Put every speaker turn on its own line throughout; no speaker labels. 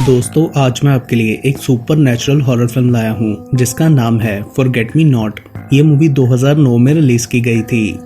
दोस्तों, आज मैं आपके लिए एक सुपर नेचुरल हॉरर फिल्म लाया हूँ जिसका नाम है फॉरगेट मी नॉट। ये मूवी 2009 में रिलीज की गई थी।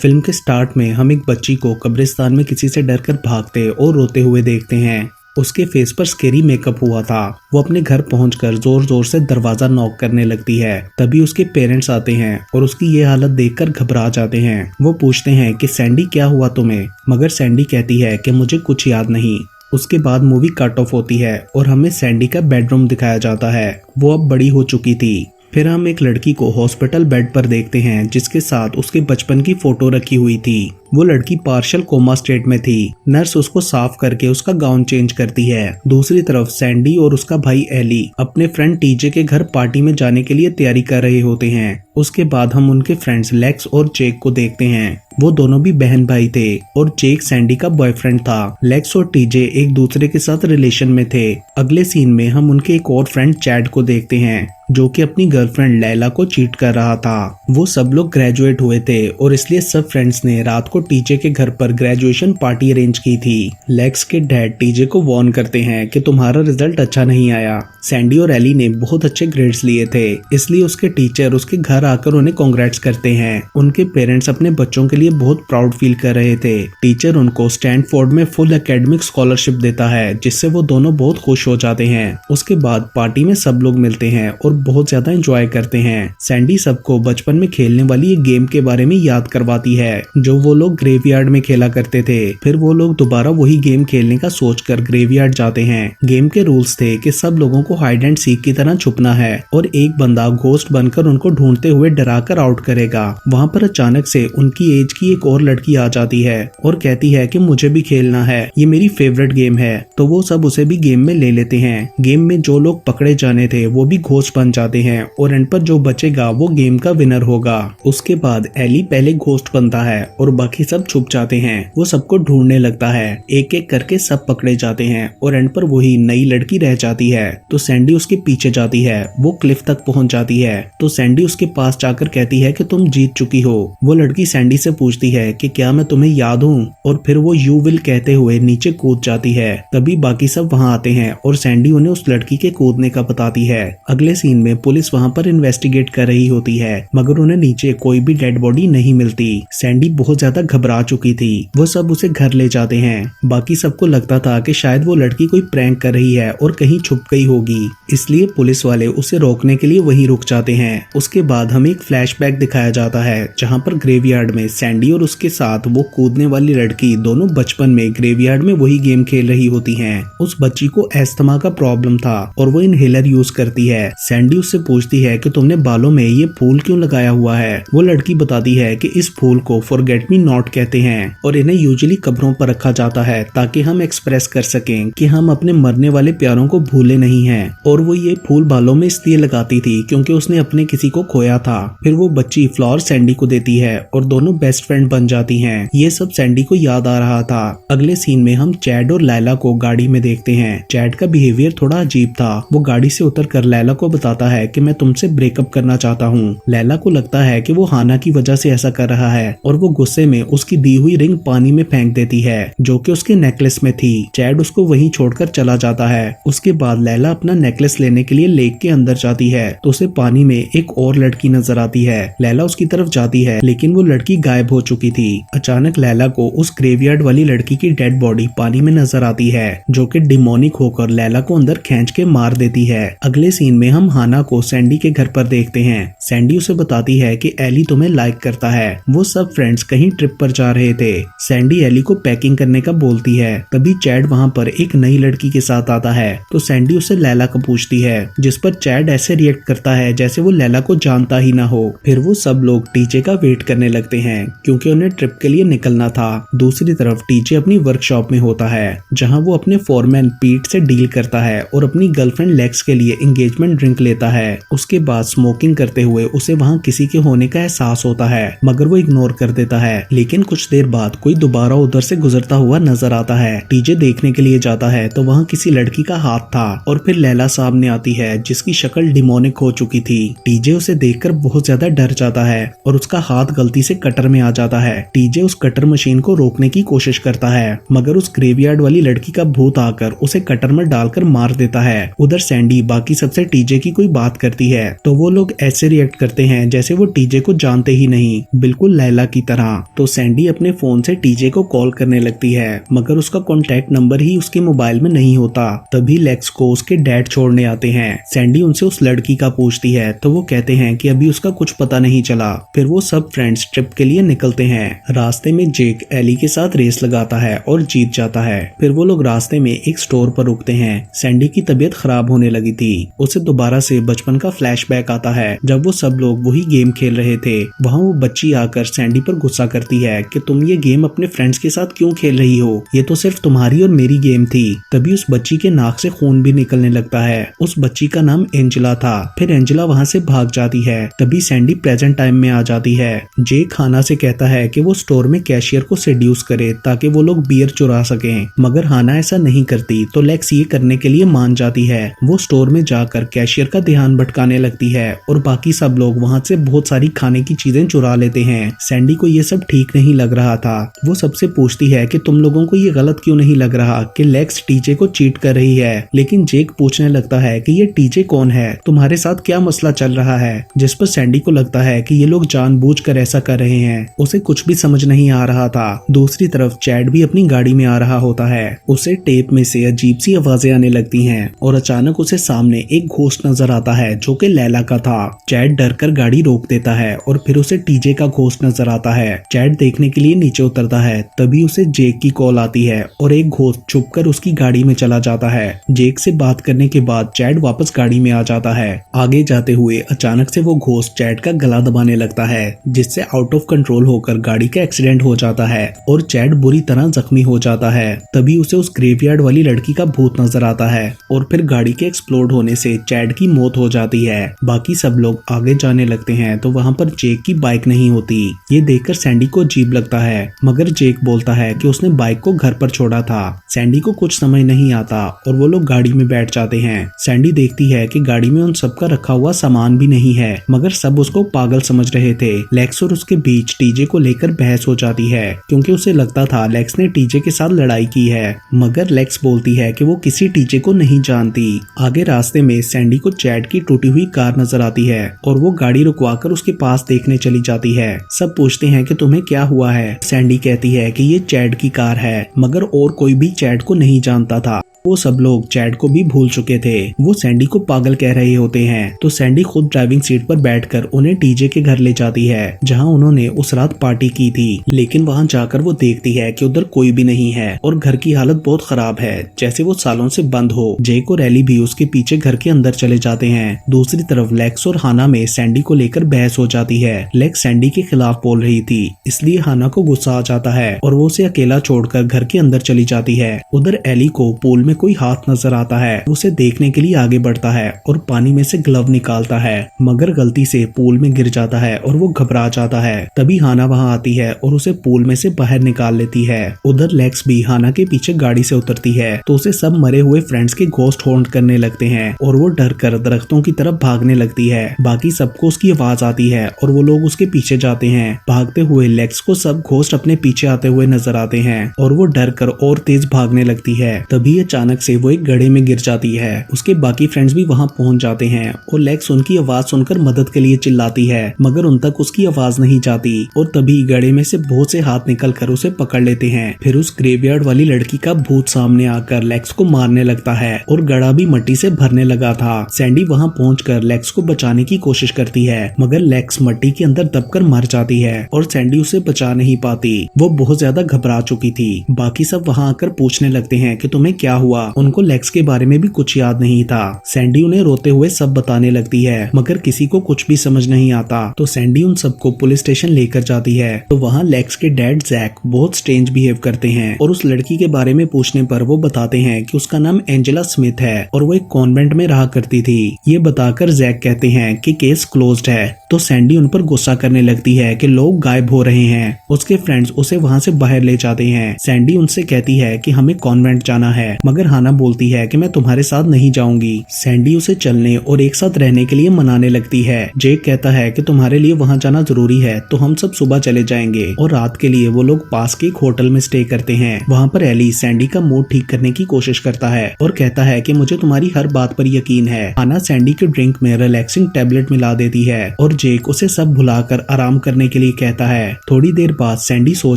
फिल्म के स्टार्ट में हम एक बच्ची को कब्रिस्तान में किसी से डरकर भागते और रोते हुए देखते हैं। उसके फेस पर स्केरी मेकअप हुआ था। वो अपने घर पहुंचकर जोर जोर से दरवाजा नॉक करने लगती है। तभी उसके पेरेंट्स आते हैं और उसकी ये हालत देखकर घबरा जाते हैं। वो पूछते हैं कि सैंडी क्या हुआ तुम्हें, मगर सैंडी कहती है कि मुझे कुछ याद नहीं। उसके बाद मूवी कट ऑफ होती है और हमें सैंडी का बेडरूम दिखाया जाता है। वो अब बड़ी हो चुकी थी। फिर हम एक लड़की को हॉस्पिटल बेड पर देखते हैं जिसके साथ उसके बचपन की फोटो रखी हुई थी। वो लड़की पार्शियल कोमा स्टेट में थी। नर्स उसको साफ करके उसका गाउन चेंज करती है। दूसरी तरफ सैंडी और उसका भाई एली अपने फ्रेंड टीजे के घर पार्टी में जाने के लिए तैयारी कर रहे होते हैं। उसके बाद हम उनके फ्रेंड्स लेक्स और जेक को देखते हैं। वो दोनों भी बहन भाई थे और जेक सैंडी का बॉयफ्रेंड था। लेक्स और टीजे एक दूसरे के साथ रिलेशन में थे। अगले सीन में हम उनके एक और फ्रेंड चैड को देखते हैं जो कि अपनी गर्लफ्रेंड लैला को चीट कर रहा था। वो सब लोग ग्रेजुएट हुए थे और इसलिए सब फ्रेंड्स ने रात को टीजे के घर पर ग्रेजुएशन पार्टी अरेंज की थी। लेक्स के डैड टीजे को वार्न करते हैं कि तुम्हारा रिजल्ट अच्छा नहीं आया। सैंडी और एली ने बहुत अच्छे ग्रेड्स लिए थे, इसलिए उसके टीचर उसके घर आकर उन्हें कांग्रेट्स करते हैं। उनके पेरेंट्स अपने बच्चों के लिए बहुत प्राउड फील कर रहे थे। टीचर उनको स्टैनफोर्ड में फुल एकेडमिक स्कॉलरशिप देता है जिससे वो दोनों बहुत खुश हो जाते हैं। उसके बाद पार्टी में सब लोग मिलते हैं और बहुत ज्यादा एंजॉय करते हैं। सैंडी सबको बचपन में खेलने वाली एक गेम के बारे में याद करवाती है जो वो लोग ग्रेवयार्ड में खेला करते थे। फिर वो लोग दोबारा वही गेम खेलने का सोचकर ग्रेवयार्ड जाते हैं। गेम के रूल्स थे कि सब लोगों को हाइड एंड सीक की तरह छुपना है और एक बंदा घोस्ट बनकर उनको ढूंढते हुए डराकर आउट करेगा। वहाँ पर अचानक से उनकी एज की एक और लड़की आ जाती है और कहती है कि मुझे भी खेलना है, ये मेरी फेवरेट गेम है। तो वो सब उसे भी गेम में ले लेते हैं। गेम में जो लोग पकड़े जाने थे वो भी घोस्ट बन जाते हैं और एंड पर जो बचेगा वो गेम का विनर होगा। उसके बाद एली पहले घोस्ट बनता है और बाकी सब छुप जाते हैं। वो सबको ढूंढने लगता है। एक एक करके सब पकड़े जाते हैं और एंड पर वही नई लड़की रह जाती है। तो सैंडी उसके पीछे जाती है। वो क्लिफ तक पहुंच जाती है तो सैंडी उसके पास जाकर कहती है कि तुम जीत चुकी हो। वो लड़की सैंडी से पूछती है कि क्या मैं तुम्हें याद हूँ, और फिर वो यू विल कहते हुए नीचे कूद जाती है। तभी बाकी सब वहाँ आते हैं और सैंडी उन्हें उस लड़की के कूदने का बताती है। अगले सीन में पुलिस वहाँ पर इन्वेस्टिगेट कर रही होती है मगर उन्हें नीचे कोई भी डेड बॉडी नहीं मिलती। सैंडी बहुत ज्यादा घबरा चुकी थी। वो सब उसे घर ले जाते हैं। बाकी सबको लगता था कि शायद वो लड़की कोई प्रैंक कर रही है और कहीं छुप गई होगी, इसलिए पुलिस वाले उसे रोकने के लिए वहीं रुक जाते हैं। उसके बाद हमें एक फ्लैशबैक दिखाया जाता है जहाँ पर ग्रेवयार्ड में सैंडी और उसके साथ वो कूदने वाली लड़की दोनों बचपन में ग्रेवयार्ड में वही गेम खेल रही होती हैं। उस बच्ची को एस्थमा का प्रॉब्लम था और वो इनहेलर यूज करती है। सैंडी उससे पूछती है कि तुमने बालों में ये फूल क्यों लगाया हुआ है। वो लड़की बताती है कि इस फूल को फॉरगेट मी नॉट कहते हैं और इन्हें यूजुअली कब्रों पर रखा जाता है ताकि हम एक्सप्रेस कर सकें कि हम अपने मरने वाले प्यारों को भूले नहीं हैं। और वो ये फूल बालों में इसलिए लगाती थी क्योंकि उसने अपने किसी को खोया था। फिर वो बच्ची फ्लावर सैंडी को देती है और दोनों बेस्ट फ्रेंड बन जाती हैं। ये सब सैंडी को याद आ रहा था। अगले सीन में हम चैड और लैला को गाड़ी में देखते हैं। चैड का बिहेवियर थोड़ा अजीब था। वो गाड़ी से उतरकर लैला को बताता है कि मैं तुमसे ब्रेकअप करना चाहता हूँ। लैला को लगता है कि वो हाना की वजह से ऐसा कर रहा है और वो गुस्से में उसकी दी हुई रिंग पानी में फेंक देती है जो कि उसके नेकलेस में थी। चैड उसको वहीं छोड़कर चला जाता है। उसके बाद लैला अपना नेकलेस लेने के लिए लेक के अंदर जाती है तो उसे पानी में एक और लड़की नजर आती है। लैला उसकी तरफ जाती है लेकिन वो लड़की गायब हो चुकी थी। अचानक लैला को उस ग्रेवयार्ड वाली लड़की की डेड बॉडी पानी में नजर आती है जो कि डिमोनिक होकर लैला को अंदर खींच के मार देती है। अगले सीन में हम हाना को सैंडी के घर पर देखते हैं। सैंडी उसे बताती है कि एली तुम्हें लाइक करता है। वो सब फ्रेंड्स कहीं ट्रिप पर जा रहे थे। सैंडी एली को पैकिंग करने का बोलती है। तभी चैड वहाँ पर एक नई लड़की के साथ आता है तो सैंडी उससे लैला को पूछती है जिस पर चैड ऐसे रिएक्ट करता है जैसे वो लैला को जानता ही ना हो। फिर वो सब लोग टीजे का वेट करने लगते हैं क्योंकि उन्हें ट्रिप के लिए निकलना था। दूसरी तरफ टीजे अपनी वर्कशॉप में होता है जहाँ वो अपने फोरमैन पीट से डील करता है और अपनी गर्लफ्रेंड लेक्स के लिए एंगेजमेंट ड्रिंक लेता है। उसके बाद स्मोकिंग करते हुए उसे वहाँ किसी के होने का एहसास होता है मगर वो इग्नोर कर देता है। लेकिन लेकिन कुछ देर बाद कोई दोबारा उधर से गुजरता हुआ नजर आता है। टीजे देखने के लिए जाता है तो वहाँ किसी लड़की का हाथ था और फिर लैला सामने आती है जिसकी शक्ल डिमोनिक हो चुकी थी। टीजे उसे देखकर बहुत ज्यादा डर जाता है और उसका हाथ गलती से कटर में आ जाता है। टीजे उस कटर मशीन को रोकने की कोशिश करता है मगर उस ग्रेवयार्ड वाली लड़की का भूत आकर उसे कटर में डालकर मार देता है। उधर सैंडी बाकी सबसे टीजे की कोई बात करती है तो वो लोग ऐसे रिएक्ट करते हैं जैसे वो टीजे को जानते ही नहीं, बिल्कुल लैला की तरह। तो सैंडी अपने फोन से टीजे को कॉल करने लगती है मगर उसका कॉन्टैक्ट नंबर ही उसके मोबाइल में नहीं होता। तभी लेक्स को उसके डैड छोड़ने आते हैं। सैंडी उनसे उस लड़की का पूछती है तो वो कहते हैं कि अभी उसका कुछ पता नहीं चला। फिर वो सब फ्रेंड्स ट्रिप के लिए निकलते हैं। रास्ते में जेक एली के साथ रेस लगाता है और जीत जाता है। फिर वो लोग रास्ते में एक स्टोर पर रुकते हैं। सैंडी की तबीयत खराब होने लगी थी। उसे दोबारा से बचपन का फ्लैशबैक आता है जब वो सब लोग वही गेम खेल रहे थे। वहाँ वो बच्ची आकर सैंडी पर गुस्सा करती है कि तुम ये गेम अपने फ्रेंड्स के साथ क्यों खेल रही हो, ये तो सिर्फ तुम्हारी और मेरी गेम थी। तभी उस बच्ची के नाक से खून भी निकलने लगता है। उस बच्ची का नाम एंजेला था। फिर एंजेला वहाँ से भाग जाती है। तभी सैंडी प्रेजेंट टाइम में आ जाती है। जेक हाना से कहता है कि वो स्टोर में कैशियर को सेड्यूस करे ताकि वो लोग बियर चुरा सकें, मगर हाना ऐसा नहीं करती तो लेक्स ये करने के लिए मान जाती है। वो स्टोर में जाकर कैशियर का ध्यान भटकाने लगती है और बाकी सब लोग वहाँ से बहुत सारी खाने की चीजें चुरा लेते हैं। सैंडी को ये सब ठीक नहीं लग रहा था। वो सबसे पूछती है कि तुम लोगों को ये गलत क्यों नहीं लग रहा कि लेक्स टीजे को चीट कर रही है। लेकिन जेक पूछने लगता है कि ये टीजे कौन है, तुम्हारे साथ क्या मसला चल रहा है, जिस पर सैंडी को लगता है कि ये लोग जानबूझकर ऐसा कर रहे हैं। उसे कुछ भी समझ नहीं आ रहा था। दूसरी तरफ चैड भी अपनी गाड़ी में आ रहा होता है। उसे टेप में से अजीब सी आवाजें आने लगती हैं और अचानक उसे सामने एक घोस्ट नजर आता है जो कि लैला का था। चैड डरकर गाड़ी रोक देता है और फिर उसे टीजे का घोस्ट नजर आता है। चैड देखने के लिए नीचे उतरता है। तभी उसे जेक की कॉल आती है और एक घोस्ट छुपकर उसकी गाड़ी में चला जाता है। जेक से बात करने के बाद चैड वापस गाड़ी में आ जाता है। आगे जाते हुए अचानक से वो घोस्ट चैड का गला दबाने लगता है जिससे आउट ऑफ कंट्रोल होकर गाड़ी का एक्सीडेंट हो जाता है और चैड बुरी तरह जख्मी हो जाता है। तभी उसे उस ग्रेवयार्ड वाली लड़की का भूत नजर आता है और फिर गाड़ी के एक्सप्लोड होने से चैड की मौत हो जाती है। बाकी सब लोग आगे जाने लगते हैं तो वहाँ पर जेक की बाइक नहीं होती। ये देखकर सैंडी को अजीब लगता है मगर जेक बोलता है कि उसने बाइक को घर पर छोड़ा था। सैंडी को कुछ समझ नहीं आता और वो लोग गाड़ी में बैठ जाते हैं। सैंडी देखती है कि गाड़ी में उन सबका रखा हुआ सामान भी नहीं है मगर सब उसको पागल समझ रहे थे। लेक्स और उसके बीच टीजे को लेकर बहस हो जाती है क्योंकि उसे लगता था लेक्स ने टीजे के साथ लड़ाई की है, मगर लेक्स बोलती है कि वो किसी टीजे को नहीं जानती। आगे रास्ते में सैंडी को चैड की टूटी हुई कार नजर आती है और वो गाड़ी रुकवाकर उसके पास देखने चली जाती है। सब पूछते हैं कि तुम्हें क्या हुआ है। सैंडी कहती है कि ये चैड की कार है मगर और कोई भी चैड को नहीं जानता था। वो सब लोग चैड को भी भूल चुके थे। वो सैंडी को पागल कह रहे होते हैं तो सैंडी खुद ड्राइविंग सीट पर बैठकर उन्हें टीजे के घर ले जाती है जहां उन्होंने उस रात पार्टी की थी। लेकिन वहां जाकर वो देखती है कि उधर कोई भी नहीं है और घर की हालत बहुत खराब है, जैसे वो सालों से बंद हो। जेक और एली भी उसके पीछे घर के अंदर चले जाते हैं। दूसरी तरफ लेक्स और हाना में सैंडी को लेकर बहस हो जाती है। लेक्स सैंडी के खिलाफ बोल रही थी इसलिए हाना को गुस्सा आ जाता है और वो उसे अकेला छोड़कर घर के अंदर चली जाती है। उधर एली को पूल में कोई हाथ नजर आता है। उसे देखने के लिए आगे बढ़ता है और पानी में से ग्लव निकालता है मगर गलती से पूल में गिर जाता है और वो घबरा जाता है। तभी हाना वहां आती है और उसे पूल में से बाहर निकाल लेती है। उधर लेक्स भी हाना के पीछे गाड़ी से उतरती है तो उसे सब मरे हुए फ्रेंड्स के घोस्ट हॉन्ट करने लगते हैं और वो डर कर दरख्तों की तरफ भागने लगती है। बाकी सबको उसकी आवाज आती है और वो लोग उसके पीछे जाते हैं। भागते हुए लेक्स को सब घोस्ट अपने पीछे आते हुए नजर आते हैं और वो डर कर और तेज भागने लगती है। तभी अचानक से वो एक गड्ढे में गिर जाती है। उसके बाकी फ्रेंड्स भी वहां पहुंच जाते हैं और लेक्स उनकी आवाज सुनकर मदद के लिए चिल्लाती है मगर उन तक उसकी आवाज नहीं जाती और तभी गड्ढे में से बहुत से हाथ निकलकर उसे पकड़ लेते हैं। फिर उस ग्रेवयार्ड वाली लड़की का भूत सामने आकर लेक्स को मारने लगता है और गड्ढा भी मिट्टी से भरने लगा था। सैंडी वहां पहुंचकर लेक्स को बचाने की कोशिश करती है मगर लेक्स मिट्टी के अंदर दबकर मर जाती है और सैंडी उसे बचा नहीं पाती। वो बहुत ज्यादा घबरा चुकी थी। बाकी सब वहां आकर पूछने लगते हैं कि तुम्हें क्या हुआ हुआ। उनको लेक्स के बारे में भी कुछ याद नहीं था। सैंडी उन्हें रोते हुए सब बताने लगती है, मगर किसी को कुछ भी समझ नहीं आता। तो सैंडी उन सबको पुलिस स्टेशन लेकर जाती है। तो वहाँ लेक्स के डैड जैक बहुत स्ट्रेंज बिहेव करते हैं और उस लड़की के बारे में पूछने पर वो बताते हैं कि उसका नाम एंजेला स्मिथ है और वो एक कॉन्वेंट में रहा करती थी। ये बताकर जैक कहते हैं कि केस क्लोज्ड है। तो सैंडी उन पर गुस्सा करने लगती है कि लोग गायब हो रहे हैं। उसके फ्रेंड्स उसे वहाँ से बाहर ले जाते हैं। सैंडी उनसे कहती है कि हमें कॉन्वेंट जाना है, मगर हाना बोलती है कि मैं तुम्हारे साथ नहीं जाऊंगी। सैंडी उसे चलने और एक साथ रहने के लिए मनाने लगती है। जेक कहता है कि तुम्हारे लिए वहाँ जाना जरूरी है, तो हम सब सुबह चले जाएंगे। और रात के लिए वो लोग पास के एक होटल में स्टे करते हैं। वहाँ पर एली सैंडी का मूड ठीक करने की कोशिश करता है और कहता है कि मुझे तुम्हारी हर बात पर यकीन है। हाना सैंडी के ड्रिंक में रिलैक्सिंग टैबलेट मिला देती है और जेक उसे सब भुलाकर आराम करने के लिए कहता है। थोड़ी देर बाद सैंडी सो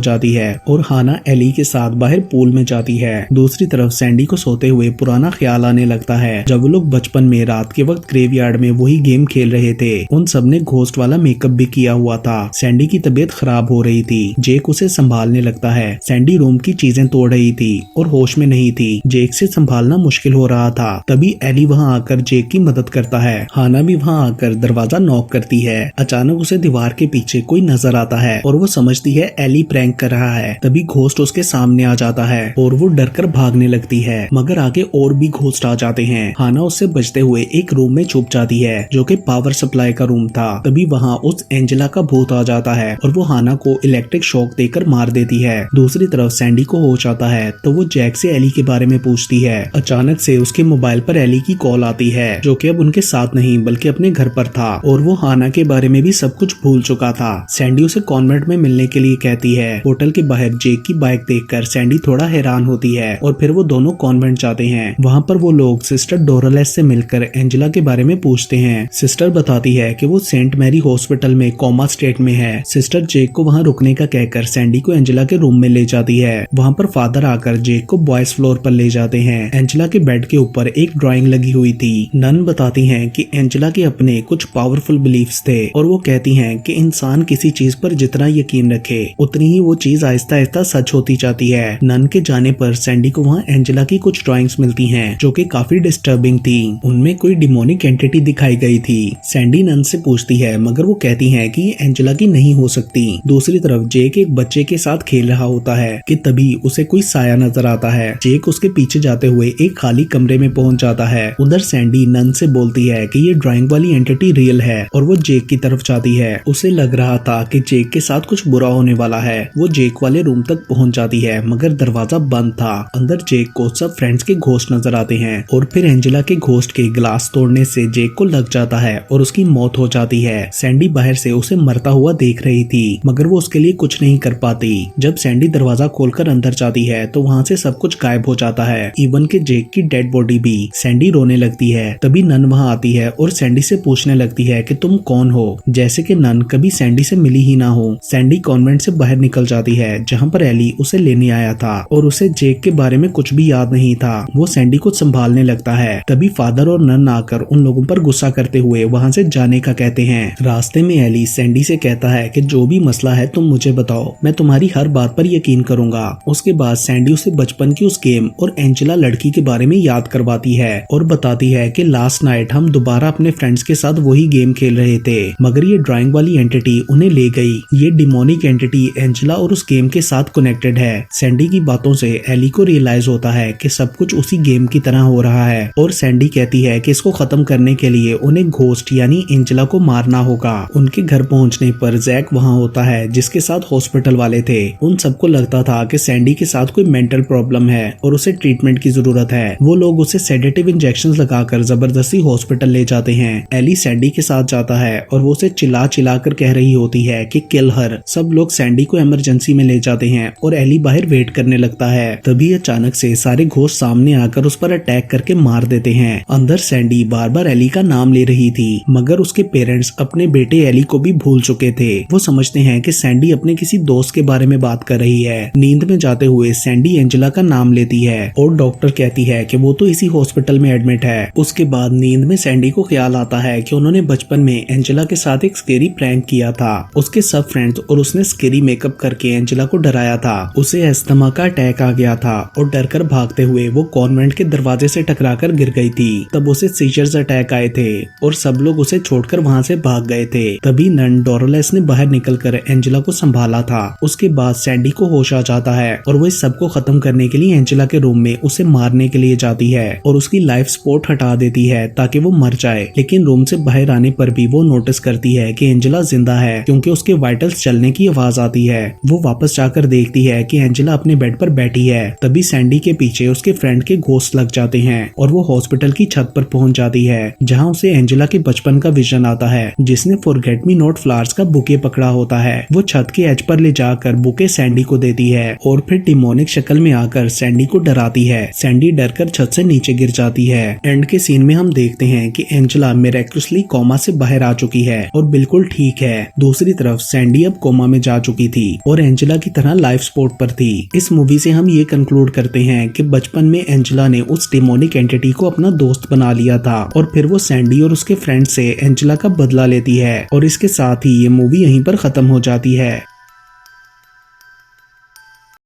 जाती है और हाना एली के साथ बाहर पूल में जाती है। दूसरी तरफ सैंडी को सोते हुए पुराना ख्याल आने लगता है जब वो लोग बचपन में रात के वक्त ग्रेवयार्ड में वही गेम खेल रहे थे। उन सब ने घोस्ट वाला मेकअप भी किया हुआ था। सैंडी की तबीयत खराब हो रही थी। जेक उसे संभालने लगता है। सैंडी रूम की चीजें तोड़ रही थी और होश में नहीं थी। जेक से संभालना मुश्किल हो रहा था। तभी एली वहाँ आकर जेक की मदद करता है। हाना भी वहाँ आकर दरवाजा नॉक करती है। अचानक उसे दीवार के पीछे कोई नजर आता है और वो समझती है एली प्रैंक कर रहा है। तभी घोस्ट उसके सामने आ जाता है और वो डरकर भागने लगती है, मगर आगे और भी घोस्ट आ जाते हैं। हाना उससे बचते हुए एक रूम में छुप जाती है जो कि पावर सप्लाई का रूम था। तभी वहाँ उस एंजेला का भूत आ जाता है और वो हाना को इलेक्ट्रिक शॉक देकर मार देती है। दूसरी तरफ सैंडी को होश आता है तो वो जैक से एली के बारे में पूछती है। अचानक से उसके मोबाइल पर एली की कॉल आती है जो कि अब उनके साथ नहीं बल्कि अपने घर पर था और वो हाना के बारे में भी सब कुछ भूल चुका था। सैंडी उसे कॉन्वेंट में मिलने के लिए कहती है। होटल के बाहर जेक की बाइक देखकर सैंडी थोड़ा हैरान होती है और फिर वो दोनों कॉन्वेंट जाते हैं। वहाँ पर वो लोग सिस्टर डोरलेस से मिलकर एंजेला के बारे में पूछते हैं। सिस्टर बताती है कि वो सेंट मैरी हॉस्पिटल में कोमा स्टेट में है। सिस्टर जेक को वहाँ रुकने का कहकर सैंडी को एंजेला के रूम में ले जाती है। वहाँ पर फादर आकर जेक को बॉयज फ्लोर पर ले जाते हैं। एंजेला के बेड के ऊपर एक ड्राइंग लगी हुई थी। नन बताती हैं कि एंजेला के अपने कुछ पावरफुल बिलीफ्स थे और वो कहती हैं कि इंसान किसी चीज पर जितना यकीन रखे उतनी ही वो चीज आहिस्ता आहिस्ता सच होती जाती है। नन के जाने पर सैंडी को वहाँ एंजेला की कुछ ड्राइंग्स मिलती हैं जो कि काफी डिस्टर्बिंग थी। उनमें कोई डिमोनिक एंटिटी दिखाई गई थी। सैंडी नन से पूछती है मगर वो कहती है कि ये एंजेला की नहीं हो सकती। दूसरी तरफ जेक एक बच्चे के साथ खेल रहा होता है कि तभी उसे कोई साया नजर आता है। जेक उसके पीछे जाते हुए एक खाली कमरे में पहुंच जाता है। उधर सैंडी नन से बोलती है कि ये ड्राइंग वाली एंटिटी रियल है और वो जेक की तरफ जाती है। उसे लग रहा था कि जेक के साथ कुछ बुरा होने वाला है। वो जेक वाले रूम तक पहुंच जाती है मगर दरवाजा बंद था। अंदर जेक को सब फ्रेंड्स के घोस्ट नजर आते हैं और फिर एंजेला के घोस्ट के ग्लास तोड़ने से जेक को लग जाता है और उसकी मौत हो जाती है। सैंडी बाहर से उसे मरता हुआ देख रही थी मगर वो उसके लिए कुछ नहीं कर पाती। जब सैंडी दरवाजा खोलकर अंदर जाती है तो वहाँ से सब कुछ गायब हो जाता है, इवन के जेक की डेड बॉडी भी। सैंडी रोने लगती है। तभी नन वहाँ आती है और सैंडी से पूछने लगती है कि तुम कौन हो, जैसे कि नन कभी सैंडी से मिली ही ना हो। सैंडी कॉन्वेंट से बाहर निकल जाती है जहाँ पर एली उसे लेने आया था और उसे जेक के बारे में कुछ भी याद नहीं था। वो सैंडी को संभालने लगता है। तभी फादर और नन आकर उन लोगों पर गुस्सा करते हुए वहाँ से जाने का कहते हैं। रास्ते में एली सैंडी से कहता है कि जो भी मसला है तुम मुझे बताओ, मैं तुम्हारी हर बात पर यकीन करूंगा। उसके बाद सैंडी उसे बचपन की उस गेम और एंजेला लड़की के बारे में याद करवाती है और बताती है कि लास्ट नाइट हम दोबारा अपने फ्रेंड्स के साथ वही गेम खेल रहे थे मगर ये ड्राइंग वाली एंटिटी उन्हें ले गई। ये डिमोनिक एंटिटी एंजेला और उस गेम के साथ कनेक्टेड है। सैंडी की बातों से एली को रियलाइज होता है कि सब कुछ उसी गेम की तरह हो रहा है और सैंडी कहती है कि इसको खत्म करने के लिए उन्हें घोस्ट यानी एंजेला को मारना होगा। उनके घर पहुंचने पर जैक वहां होता है जिसके साथ हॉस्पिटल वाले थे। उन सबको लगता था कि सैंडी के साथ कोई मेंटल प्रॉब्लम है और उसे ट्रीटमेंट की जरूरत है। वो लोग उसे सेडेटिव इंजेक्शंस लगाकर जबरदस्ती हॉस्पिटल ले जाते हैं। एली सैंडी के साथ जाता है और वो उसे चिल्ला चिल्ला कर कह रही होती है कि किल हर। सब लोग सैंडी को इमरजेंसी में ले जाते हैं और एली बाहर वेट करने लगता है। तभी अचानक से सारे घोस्ट सामने आकर उस पर अटैक करके मार देते हैं। अंदर सैंडी बार बार एली का नाम ले रही थी मगर उसके पेरेंट्स अपने बेटे एली को भी भूल चुके थे। वो समझते हैं कि सैंडी अपने किसी दोस्त के बारे में बात कर रही है। नींद में जाते हुए सैंडी एंजेला का नाम लेती है और डॉक्टर कहती है कि वो तो इसी हॉस्पिटल में एडमिट है। उसके बाद नींद में सैंडी को ख्याल आता है कि उन्होंने बचपन में एंजेला के साथ एक स्केरी प्रैंक किया था। उसके सब फ्रेंड्स और उसने स्केरी मेकअप करके एंजेला को डराया था। उसे अस्थमा का अटैक आ गया था और डरकर भागते भागते हुए वो कॉन्वेंट के दरवाजे से टकराकर गिर गई थी। तब उसे सीजर्स अटैक आए थे और सब लोग उसे छोड़कर वहाँ से भाग गए थे। तभी नन डोरोलेस ने बाहर निकलकर एंजेला को संभाला था। उसके बाद सैंडी को होश आ जाता है और वो इस सबको खत्म करने के लिए एंजेला के रूम में उसे मारने के लिए जाती है और उसकी लाइफ सपोर्ट हटा देती है ताकि वो मर जाए। लेकिन रूम से बाहर आने पर भी वो नोटिस करती है कि एंजेला जिंदा है क्योंकि उसके वाइटल्स चलने की आवाज आती है। वो वापस जाकर देखती है कि एंजेला अपने बेड पर बैठी है। तभी सैंडी के पीछे उसके फ्रेंड के घोस्ट लग जाते हैं और वो हॉस्पिटल की छत पर पहुंच जाती है जहां उसे एंजेला के बचपन का विजन आता है जिसने फॉरगेट मी नॉट फ्लावर्स का बुके पकड़ा होता है। वो छत के एज पर ले जाकर बुके सैंडी को देती है और फिर डिमोनिक शक्ल में आकर सैंडी को डराती है। सैंडी डरकर छत से नीचे गिर जाती है। एंड के सीन में हम देखते हैं कि एंजेला मिरेक्युलसली कोमा से बाहर आ चुकी है और बिल्कुल ठीक है। दूसरी तरफ सैंडी अब कोमा में जा चुकी थी और एंजेला की तरह लाइफ सपोर्ट पर थी। इस मूवी से हम ये कंक्लूड करते हैं कि बचपन में एंजेला ने उस डिमोनिक एंटिटी को अपना दोस्त बना लिया था और फिर वो सैंडी और उसके फ्रेंड से एंजेला का बदला लेती है और इसके साथ ही ये मूवी यहीं पर खत्म हो जाती है।